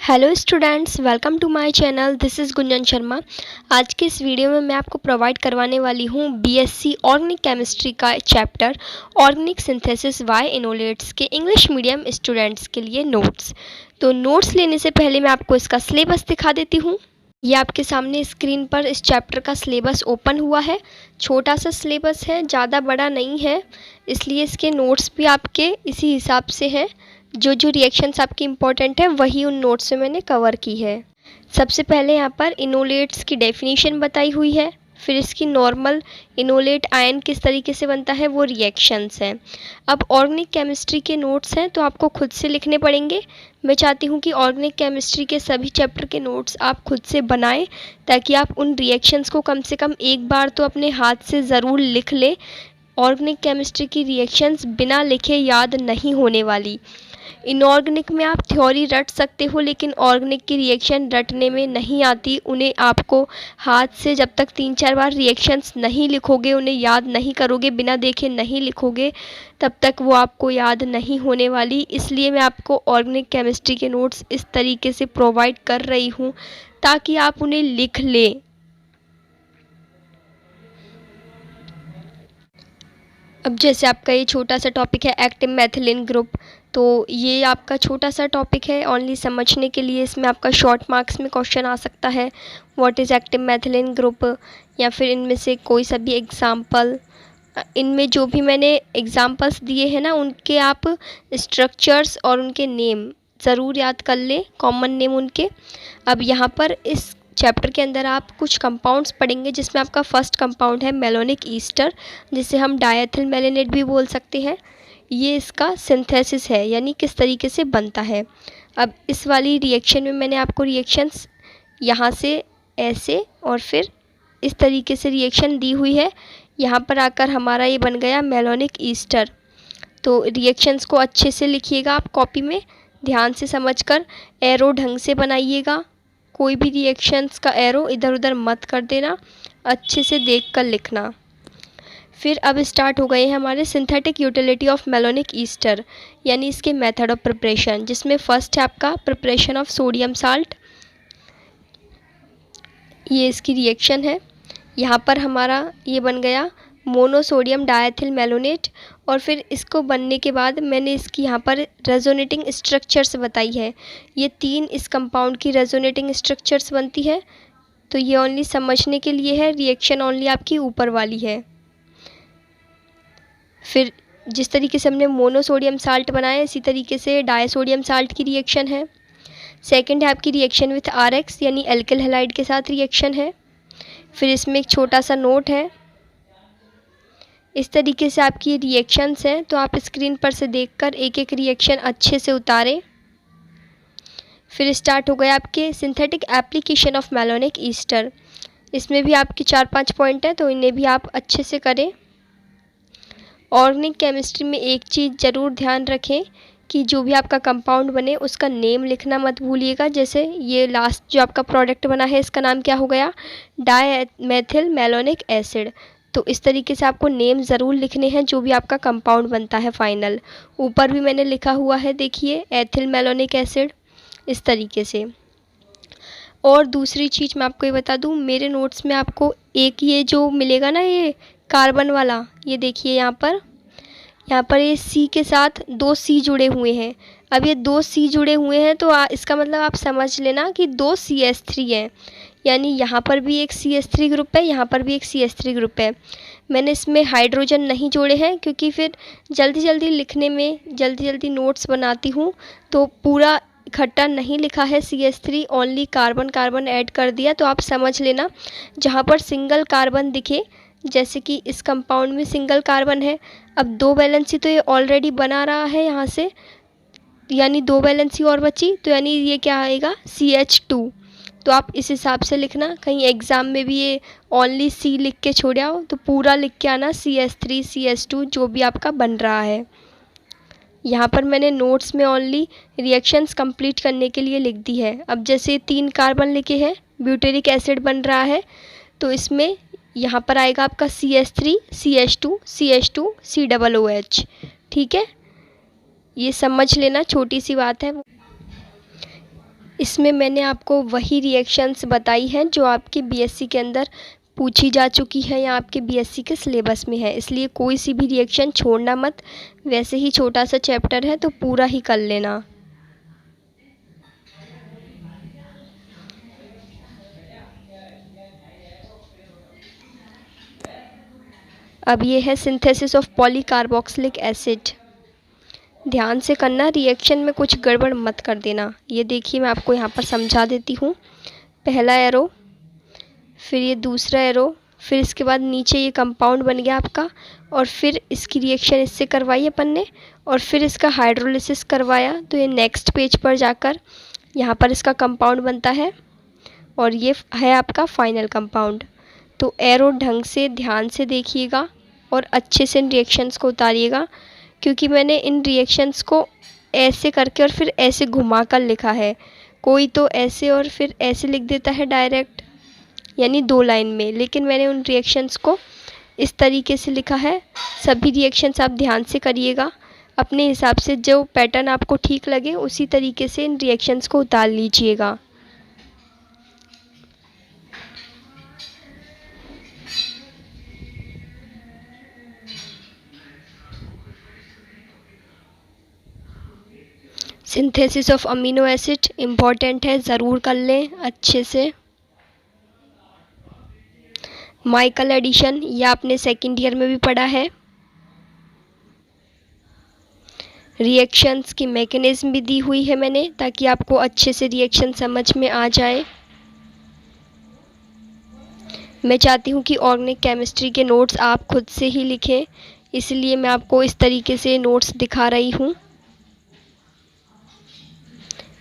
Hello students, welcome to my channel. This is Gunjan Sharma. आज के इस वीडियो में मैं आपको प्रोवाइड करवाने वाली हूँ बीएससी ऑर्गेनिक केमिस्ट्री का चैप्टर ऑर्गेनिक सिंथेसिस वाई इनोलेट्स के इंग्लिश मीडियम स्टूडेंट्स के लिए नोट्स। तो नोट्स लेने से पहले मैं आपको इसका सिलेबस दिखा देती हूँ। ये आपके सामने स्क्रीन पर इस चैप्टर का सिलेबस ओपन हुआ है। छोटा सा सिलेबस है, ज़्यादा बड़ा नहीं है, इसलिए इसके नोट्स भी आपके इसी हिसाब से हैं। जो जो रिएक्शंस आपकी इम्पोर्टेंट है वही उन नोट्स में मैंने कवर की है। सबसे पहले यहाँ पर इनोलेट्स की डेफिनेशन बताई हुई है, फिर इसकी नॉर्मल इनोलेट आयन किस तरीके से बनता है वो रिएक्शंस हैं। अब ऑर्गेनिक केमिस्ट्री के नोट्स हैं तो आपको खुद से लिखने पड़ेंगे। मैं चाहती हूँ कि ऑर्गेनिक केमिस्ट्री के सभी चैप्टर के नोट्स आप खुद से बनाएं ताकि आप उन रिएक्शंस को कम से कम एक बार तो अपने हाथ से ज़रूर लिख लें। ऑर्गेनिक केमिस्ट्री की रिएक्शंस बिना लिखे याद नहीं होने वाली। इनऑर्गेनिक में आप थ्योरी रट सकते हो, लेकिन ऑर्गेनिक की रिएक्शन रटने में नहीं आती। उन्हें आपको हाथ से जब तक 3-4 बार रिएक्शंस नहीं लिखोगे, उन्हें याद नहीं करोगे, बिना देखे नहीं लिखोगे, तब तक वो आपको याद नहीं होने वाली। इसलिए मैं आपको ऑर्गेनिक केमिस्ट्री के नोट्स इस तरीके से प्रोवाइड कर रही हूँ ताकि आप उन्हें लिख लें। अब जैसे आपका ये छोटा सा टॉपिक है एक्टिव मैथिलीन ग्रुप, तो ये आपका छोटा सा टॉपिक है ओनली समझने के लिए। इसमें आपका शॉर्ट मार्क्स में क्वेश्चन आ सकता है, व्हाट इज़ एक्टिव मैथिलीन ग्रुप, या फिर इनमें से कोई सा भी एग्ज़ाम्पल। इनमें जो भी मैंने एग्ज़ाम्पल्स दिए हैं ना, उनके आप स्ट्रक्चर्स और उनके नेम ज़रूर याद कर लें, कॉमन नेम उनके। अब यहाँ पर इस चैप्टर के अंदर आप कुछ कंपाउंड्स पढ़ेंगे, जिसमें आपका फर्स्ट कंपाउंड है मेलोनिक ईस्टर, जिसे हम डायथिल मेलेनेट भी बोल सकते हैं। ये इसका सिंथेसिस है, यानी किस तरीके से बनता है। अब इस वाली रिएक्शन में मैंने आपको रिएक्शंस यहाँ से ऐसे और फिर इस तरीके से रिएक्शन दी हुई है। यहाँ पर आकर हमारा ये बन गया मेलोनिक ईस्टर। तो रिएक्शंस को अच्छे से लिखिएगा आप कॉपी में, ध्यान से समझकर, एरो ढंग से बनाइएगा। कोई भी रिएक्शंस का एरो इधर उधर मत कर देना, अच्छे से देखकर लिखना। फिर अब स्टार्ट हो गए हैं हमारे synthetic utility of malonic Easter, यानी इसके मेथड ऑफ प्रिपरेशन, जिसमें फर्स्ट है आपका प्रिपरेशन ऑफ सोडियम साल्ट। ये इसकी रिएक्शन है। यहाँ पर हमारा ये बन गया मोनोसोडियम डायथिल मेलोनेट, और फिर इसको बनने के बाद मैंने इसकी यहाँ पर रेजोनेटिंग स्ट्रक्चर्स बताई है। ये 3 इस कंपाउंड की रेजोनेटिंग स्ट्रक्चर्स बनती है। तो ये ओनली समझने के लिए है, रिएक्शन ओनली आपकी ऊपर वाली है। फिर जिस तरीके से हमने मोनोसोडियम साल्ट बनाया, इसी तरीके से डायसोडियम साल्ट की रिएक्शन है। सेकंड है आपकी रिएक्शन विथ RX, यानी एल्किल हैलाइड के साथ रिएक्शन है। फिर इसमें एक छोटा सा नोट है। इस तरीके से आपकी रिएक्शंस हैं, तो आप स्क्रीन पर से देखकर एक एक रिएक्शन अच्छे से उतारें। फिर स्टार्ट हो गया आपके synthetic application of malonic Easter. इसमें भी आपके 4-5 पॉइंट हैं, तो इन्हें भी आप अच्छे से करें। ऑर्गेनिक केमिस्ट्री में एक चीज़ ज़रूर ध्यान रखें कि जो भी आपका कंपाउंड बने उसका नेम लिखना मत भूलिएगा। जैसे ये लास्ट जो आपका प्रोडक्ट बना है, इसका नाम क्या हो गया, डायमेथिल मेलोनिक एसिड। तो इस तरीके से आपको नेम ज़रूर लिखने हैं जो भी आपका कंपाउंड बनता है फाइनल। ऊपर भी मैंने लिखा हुआ है, देखिए, एथिल मेलोनिक एसिड, इस तरीके से। और दूसरी चीज़ मैं आपको ये बता दूँ, मेरे नोट्स में आपको एक ये जो मिलेगा ना, ये कार्बन वाला, ये देखिए यहाँ पर ये C के साथ 2 C जुड़े हुए हैं। अब ये 2 C जुड़े हुए हैं, तो इसका मतलब आप समझ लेना कि 2 CH3 हैं, यानी यहाँ पर भी एक CH3 ग्रुप है, यहाँ पर भी एक CH3 ग्रुप है। मैंने इसमें हाइड्रोजन नहीं जोड़े हैं क्योंकि फिर जल्दी जल्दी लिखने में, जल्दी जल्दी नोट्स बनाती हूँ, तो पूरा इकट्ठा नहीं लिखा है CH3, only carbon carbon add कर दिया। तो आप समझ लेना, जहाँ पर सिंगल कार्बन दिखे, जैसे कि इस कंपाउंड में सिंगल कार्बन है, अब 2 वैलेंसी तो ये ऑलरेडी बना रहा है यहाँ से, यानी 2 वैलेंसी और बची, तो यानी ये क्या आएगा, CH2। तो आप इस हिसाब से लिखना, कहीं एग्ज़ाम में भी ये ओनली C लिख के छोड़ आओ, तो पूरा लिख के आना CH3 CH2 जो भी आपका बन रहा है। यहाँ पर मैंने नोट्स में ओनली रिएक्शंस कंप्लीट करने के लिए लिख दी है। अब जैसे 3 कार्बन लिखे हैं, ब्यूटेरिक एसिड बन रहा है, तो इसमें यहाँ पर आएगा आपका CH3 CH2 CH2 COOH। ठीक है, ये समझ लेना, छोटी सी बात है। इसमें मैंने आपको वही रिएक्शंस बताई हैं जो आपके बीएससी के अंदर पूछी जा चुकी है या आपके बीएससी के सिलेबस में है, इसलिए कोई सी भी रिएक्शन छोड़ना मत। वैसे ही छोटा सा चैप्टर है तो पूरा ही कर लेना। अब ये है सिंथेसिस ऑफ पॉलीकार्बोक्सिलिक एसिड। ध्यान से करना, रिएक्शन में कुछ गड़बड़ मत कर देना। ये देखिए मैं आपको यहाँ पर समझा देती हूँ। पहला एरो, फिर ये दूसरा एरो, फिर इसके बाद नीचे ये कंपाउंड बन गया आपका, और फिर इसकी रिएक्शन इससे करवाई अपन ने, और फिर इसका हाइड्रोलिसिस करवाया। तो ये नेक्स्ट पेज पर जाकर यहाँ पर इसका कंपाउंड बनता है, और ये है आपका फाइनल कंपाउंड। तो एरो ढंग से ध्यान से देखिएगा और अच्छे से इन रिएक्शंस को उतारिएगा, क्योंकि मैंने इन रिएक्शंस को ऐसे करके और फिर ऐसे घुमा कर लिखा है। कोई तो ऐसे और फिर ऐसे लिख देता है डायरेक्ट, यानी 2 लाइन में, लेकिन मैंने उन रिएक्शंस को इस तरीके से लिखा है। सभी रिएक्शंस आप ध्यान से करिएगा, अपने हिसाब से जो पैटर्न आपको ठीक लगे उसी तरीके से इन रिएक्शंस को उतार लीजिएगा। Synthesis of amino acid important है, ज़रूर कर लें अच्छे से। माइकल एडिशन, यह आपने सेकेंड ईयर में भी पढ़ा है। रिएक्शंस की मैकेनिज्म भी दी हुई है मैंने, ताकि आपको अच्छे से रिएक्शन समझ में आ जाए। मैं चाहती हूँ कि ऑर्गेनिक केमिस्ट्री के नोट्स आप खुद से ही लिखें, इसलिए मैं आपको इस तरीके से नोट्स दिखा रही हूँ।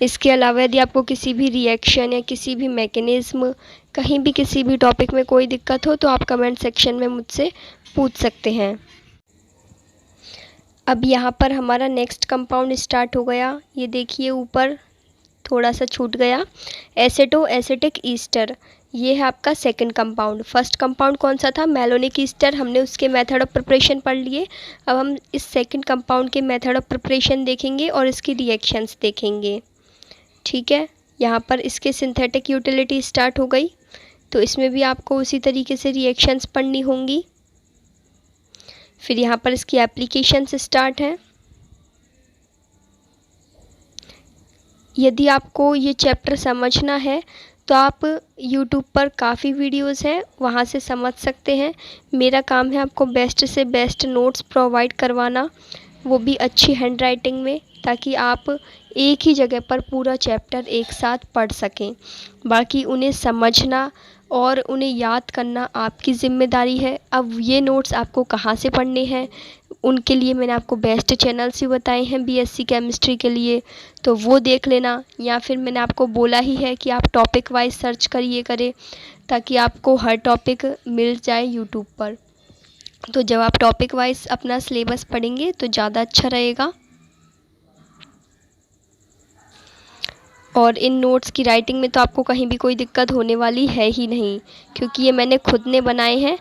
इसके अलावा यदि आपको किसी भी रिएक्शन या किसी भी मैकेनिज़्म, कहीं भी किसी भी टॉपिक में कोई दिक्कत हो तो आप कमेंट सेक्शन में मुझसे पूछ सकते हैं। अब यहाँ पर हमारा नेक्स्ट कंपाउंड स्टार्ट हो गया। ये देखिए ऊपर थोड़ा सा छूट गया, एसेटो एसिटिक ईस्टर। ये है आपका सेकंड कंपाउंड। फर्स्ट कंपाउंड कौन सा था? Malonic Easter. हमने उसके मेथड ऑफ प्रिपरेशन पढ़ लिए। अब हम इस सेकंड कंपाउंड के मेथड ऑफ प्रिपरेशन देखेंगे और इसकी रिएक्शंस देखेंगे। ठीक है, यहाँ पर इसके सिंथेटिक यूटिलिटी स्टार्ट हो गई, तो इसमें भी आपको उसी तरीके से रिएक्शंस पढ़नी होंगी। फिर यहाँ पर इसकी एप्लीकेशंस स्टार्ट हैं। यदि आपको ये चैप्टर समझना है तो आप YouTube पर काफ़ी वीडियोस हैं, वहाँ से समझ सकते हैं। मेरा काम है आपको बेस्ट से बेस्ट नोट्स प्रोवाइड करवाना, वो भी अच्छी हैंडराइटिंग में, ताकि आप एक ही जगह पर पूरा चैप्टर एक साथ पढ़ सकें। बाकी उन्हें समझना और उन्हें याद करना आपकी ज़िम्मेदारी है। अब ये नोट्स आपको कहाँ से पढ़ने हैं, उनके लिए मैंने आपको बेस्ट चैनल्स भी बताए हैं बीएससी केमिस्ट्री के लिए, तो वो देख लेना। या फिर मैंने आपको बोला ही है कि आप टॉपिक वाइज सर्च करें, ताकि आपको हर टॉपिक मिल जाए यूट्यूब पर। तो जब आप टॉपिक वाइज अपना सिलेबस पढ़ेंगे तो ज़्यादा अच्छा रहेगा। और इन नोट्स की राइटिंग में तो आपको कहीं भी कोई दिक्कत होने वाली है ही नहीं, क्योंकि ये मैंने खुद ने बनाए हैं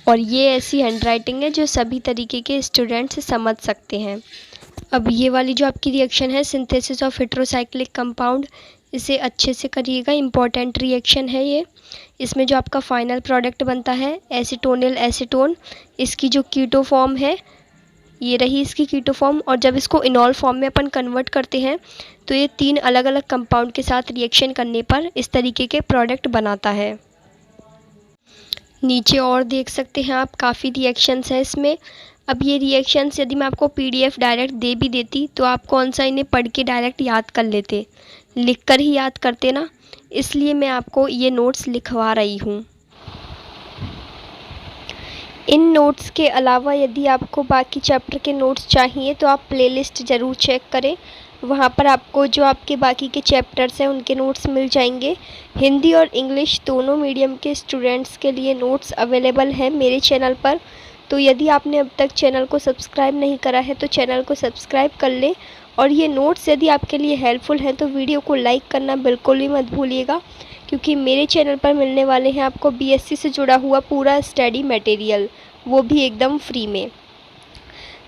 और ये ऐसी हैंडराइटिंग है जो सभी तरीके के स्टूडेंट्स समझ सकते हैं। अब ये वाली जो आपकी रिएक्शन है, सिंथेसिस ऑफ हेटेरोसाइक्लिक कंपाउंड, इसे अच्छे से करिएगा, इम्पॉर्टेंट रिएक्शन है ये। इसमें जो आपका फाइनल प्रोडक्ट बनता है एसीटोनिल एसीटोन, इसकी जो कीटो फॉर्म है ये रही इसकी कीटो फॉर्म, और जब इसको इनॉल फॉर्म में अपन कन्वर्ट करते हैं तो ये 3 अलग अलग कंपाउंड के साथ रिएक्शन करने पर इस तरीके के प्रोडक्ट बनाता है। नीचे और देख सकते हैं आप, काफ़ी रिएक्शंस हैं इसमें। अब ये रिएक्शंस यदि मैं आपको PDF डायरेक्ट दे भी देती तो आप कौन सा इन्हें पढ़ के डायरेक्ट याद कर लेते, लिख कर ही याद करते ना, इसलिए मैं आपको ये नोट्स लिखवा रही हूँ। इन नोट्स के अलावा यदि आपको बाकी चैप्टर के नोट्स चाहिए तो आप प्लेलिस्ट ज़रूर चेक करें, वहाँ पर आपको जो आपके बाकी के चैप्टर्स हैं उनके नोट्स मिल जाएंगे। हिंदी और इंग्लिश दोनों मीडियम के स्टूडेंट्स के लिए नोट्स अवेलेबल हैं मेरे चैनल पर। तो यदि आपने अब तक चैनल को सब्सक्राइब नहीं करा है तो चैनल को सब्सक्राइब कर लें, और ये नोट्स यदि आपके लिए हेल्पफुल हैं तो वीडियो को लाइक करना बिल्कुल भी मत भूलिएगा, क्योंकि मेरे चैनल पर मिलने वाले हैं आपको BSc से जुड़ा हुआ पूरा स्टडी मटेरियल, वो भी एकदम फ्री में।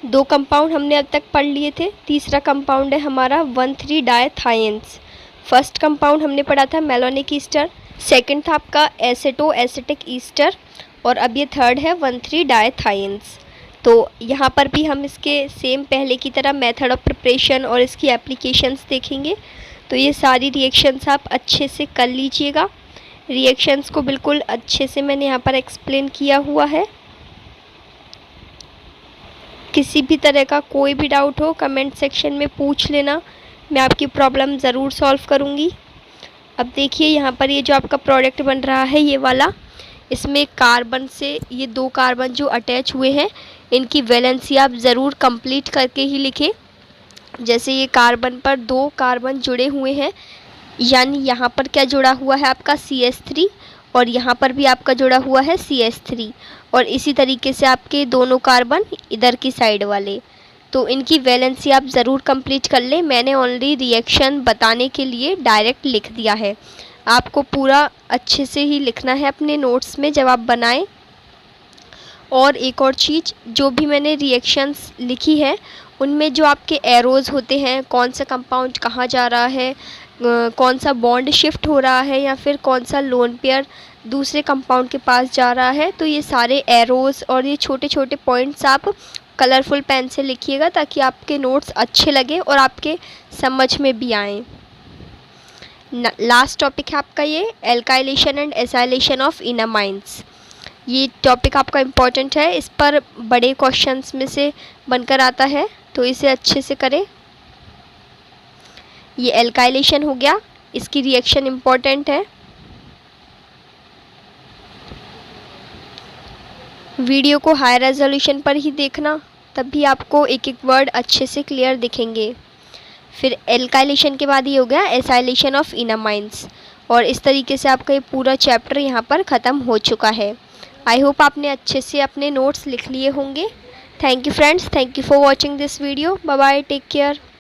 2 कंपाउंड हमने अब तक पढ़ लिए थे, तीसरा कंपाउंड है हमारा 1,3-डायथायंस। फर्स्ट कंपाउंड हमने पढ़ा था मेलोनिक ईस्टर, सेकंड था आपका एसेटो एसिटिक ईस्टर, और अब ये थर्ड है 1,3 डायथाइंस। तो यहाँ पर भी हम इसके सेम पहले की तरह मेथड ऑफ प्रिपरेशन और इसकी एप्लीकेशंस देखेंगे। तो ये सारी रिएक्शंस आप अच्छे से कर लीजिएगा। रिएक्शंस को बिल्कुल अच्छे से मैंने यहाँ पर एक्सप्लेन किया हुआ है। किसी भी तरह का कोई भी डाउट हो कमेंट सेक्शन में पूछ लेना, मैं आपकी प्रॉब्लम ज़रूर सॉल्व करूँगी। अब देखिए यहाँ पर ये जो आपका प्रोडक्ट बन रहा है ये वाला, इसमें कार्बन से ये 2 कार्बन जो अटैच हुए हैं इनकी वैलेंसी आप ज़रूर कंप्लीट करके ही लिखें। जैसे ये कार्बन पर 2 कार्बन जुड़े हुए हैं, यानी यहाँ पर क्या जुड़ा हुआ है आपका CH3 और यहाँ पर भी आपका जुड़ा हुआ है CH3, और इसी तरीके से आपके दोनों कार्बन इधर की साइड वाले, तो इनकी वैलेंसी आप ज़रूर कंप्लीट कर लें। मैंने ऑलरेडी रिएक्शन बताने के लिए डायरेक्ट लिख दिया है, आपको पूरा अच्छे से ही लिखना है अपने नोट्स में जब आप बनाएं। और एक और चीज़, जो भी मैंने रिएक्शंस लिखी है उनमें जो आपके एरोज़ होते हैं, कौन सा कंपाउंड कहाँ जा रहा है, कौन सा बॉन्ड शिफ्ट हो रहा है या फिर कौन सा लोन पेयर दूसरे कंपाउंड के पास जा रहा है, तो ये सारे एरोज़ और ये छोटे छोटे पॉइंट्स आप कलरफुल पेन से लिखिएगा ताकि आपके नोट्स अच्छे लगे और आपके समझ में भी आएँ। लास्ट टॉपिक है आपका ये एल्काइलेशन एंड एसाइलेशन ऑफ इनामाइंस। ये टॉपिक आपका इम्पॉर्टेंट है, इस पर बड़े क्वेश्चंस में से बनकर आता है, तो इसे अच्छे से करें। ये एल्काइलेशन हो गया, इसकी रिएक्शन इम्पॉर्टेंट है। वीडियो को हाई रेजोल्यूशन पर ही देखना, तब भी आपको एक एक वर्ड अच्छे से क्लियर दिखेंगे। फिर एल्काइलेशन के बाद ये हो गया एसाइलेशन ऑफ इनामाइंस, और इस तरीके से आपका ये पूरा चैप्टर यहाँ पर ख़त्म हो चुका है। आई होप आपने अच्छे से अपने नोट्स लिख लिए होंगे। Thank you friends, thank you for watching this video. Bye bye, take care.